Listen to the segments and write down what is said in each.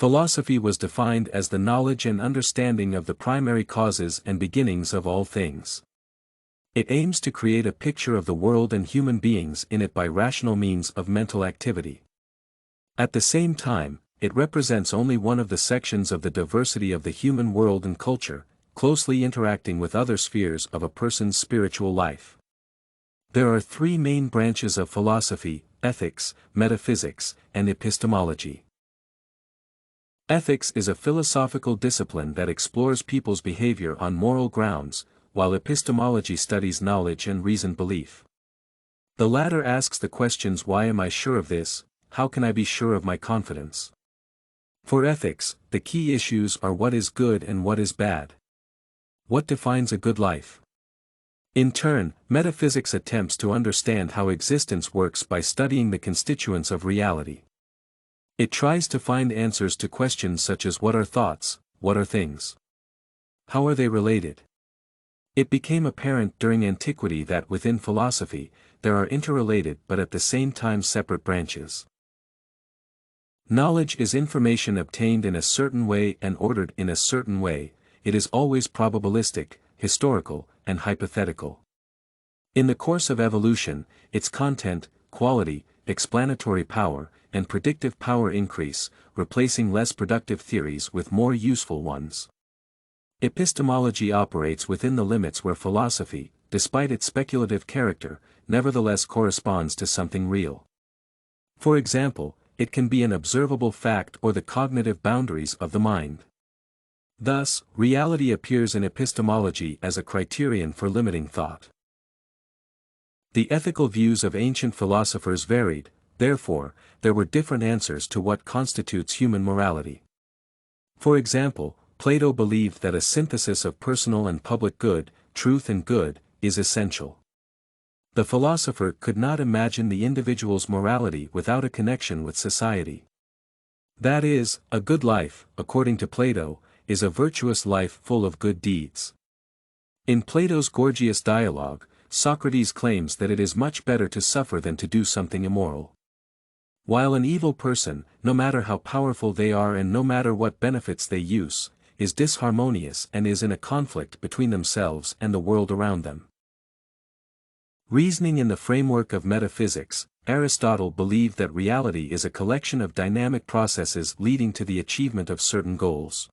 Philosophy was defined as the knowledge and understanding of the primary causes and beginnings of all things. It aims to create a picture of the world and human beings in it by rational means of mental activity. At the same time, it represents only one of the sections of the diversity of the human world and culture, closely interacting with other spheres of a person's spiritual life. There are three main branches of philosophy: ethics, metaphysics, and epistemology. Ethics is a philosophical discipline that explores people's behavior on moral grounds, while epistemology studies knowledge and reasoned belief. The latter asks the questions: why am I sure of this? How can I be sure of my confidence? For ethics, the key issues are what is good and what is bad. What defines a good life? In turn, metaphysics attempts to understand how existence works by studying the constituents of reality. It tries to find answers to questions such as what are thoughts, what are things? How are they related? It became apparent during antiquity that within philosophy, there are interrelated but at the same time separate branches. Knowledge is information obtained in a certain way and ordered in a certain way. It is always probabilistic, historical, and hypothetical. In the course of evolution, its content, quality, explanatory power, and predictive power increase, replacing less productive theories with more useful ones. Epistemology operates within the limits where philosophy, despite its speculative character, nevertheless corresponds to something real. For example, it can be an observable fact or the cognitive boundaries of the mind. Thus, reality appears in epistemology as a criterion for limiting thought. The ethical views of ancient philosophers varied, therefore, there were different answers to what constitutes human morality. For example, Plato believed that a synthesis of personal and public good, truth and good, is essential. The philosopher could not imagine the individual's morality without a connection with society. That is, a good life, according to Plato, is a virtuous life full of good deeds. In Plato's Gorgias dialogue, Socrates claims that it is much better to suffer than to do something immoral. While an evil person, no matter how powerful they are and no matter what benefits they use, is disharmonious and is in a conflict between themselves and the world around them. Reasoning in the framework of metaphysics, Aristotle believed that reality is a collection of dynamic processes leading to the achievement of certain goals.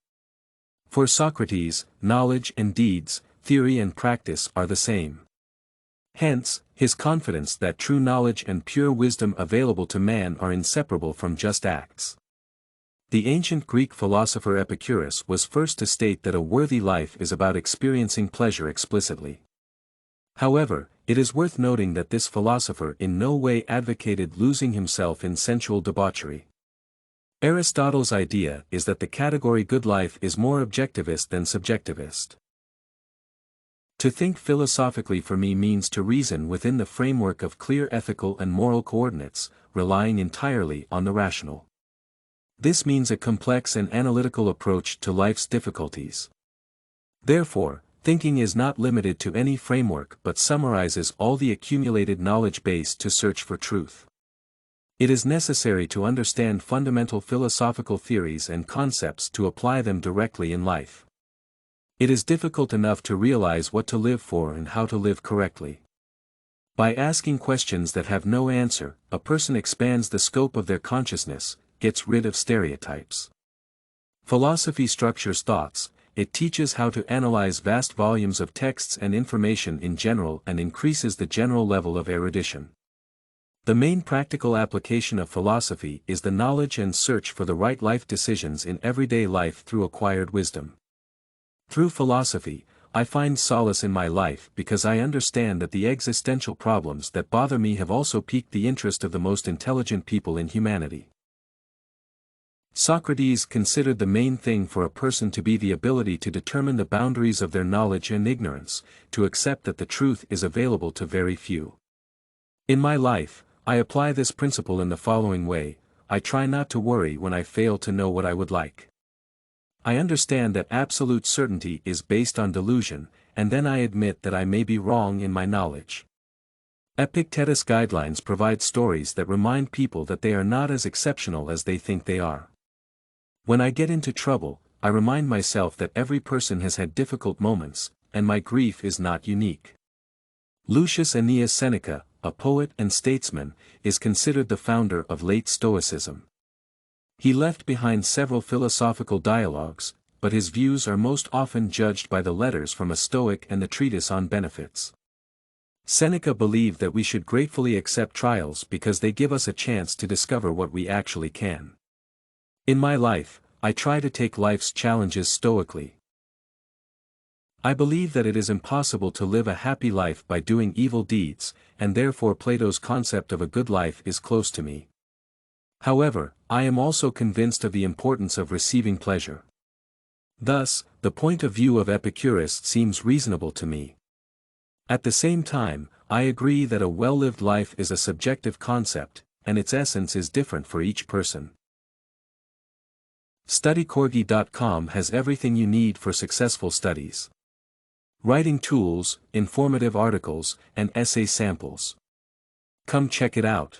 For Socrates, knowledge and deeds, theory and practice are the same. Hence, his confidence that true knowledge and pure wisdom available to man are inseparable from just acts. The ancient Greek philosopher Epicurus was first to state that a worthy life is about experiencing pleasure explicitly. However, it is worth noting that this philosopher in no way advocated losing himself in sensual debauchery. Aristotle's idea is that the category good life is more objectivist than subjectivist. To think philosophically for me means to reason within the framework of clear ethical and moral coordinates, relying entirely on the rational. This means a complex and analytical approach to life's difficulties. Therefore, thinking is not limited to any framework but summarizes all the accumulated knowledge base to search for truth. It is necessary to understand fundamental philosophical theories and concepts to apply them directly in life. It is difficult enough to realize what to live for and how to live correctly. By asking questions that have no answer, a person expands the scope of their consciousness, gets rid of stereotypes. Philosophy structures thoughts, it teaches how to analyze vast volumes of texts and information in general and increases the general level of erudition. The main practical application of philosophy is the knowledge and search for the right life decisions in everyday life through acquired wisdom. Through philosophy, I find solace in my life because I understand that the existential problems that bother me have also piqued the interest of the most intelligent people in humanity. Socrates considered the main thing for a person to be the ability to determine the boundaries of their knowledge and ignorance, to accept that the truth is available to very few. In my life, I apply this principle in the following way: I try not to worry when I fail to know what I would like. I understand that absolute certainty is based on delusion, and then I admit that I may be wrong in my knowledge. Epictetus guidelines provide stories that remind people that they are not as exceptional as they think they are. When I get into trouble, I remind myself that every person has had difficult moments, and my grief is not unique. Lucius Aeneas Seneca, a poet and statesman, is considered the founder of late Stoicism. He left behind several philosophical dialogues, but his views are most often judged by the letters from a Stoic and the treatise on benefits. Seneca believed that we should gratefully accept trials because they give us a chance to discover what we actually can. In my life, I try to take life's challenges stoically. I believe that it is impossible to live a happy life by doing evil deeds, and therefore Plato's concept of a good life is close to me. However, I am also convinced of the importance of receiving pleasure. Thus, the point of view of Epicurus seems reasonable to me. At the same time, I agree that a well-lived life is a subjective concept, and its essence is different for each person. StudyCorgi.com has everything you need for successful studies. Writing tools, informative articles, and essay samples. Come check it out.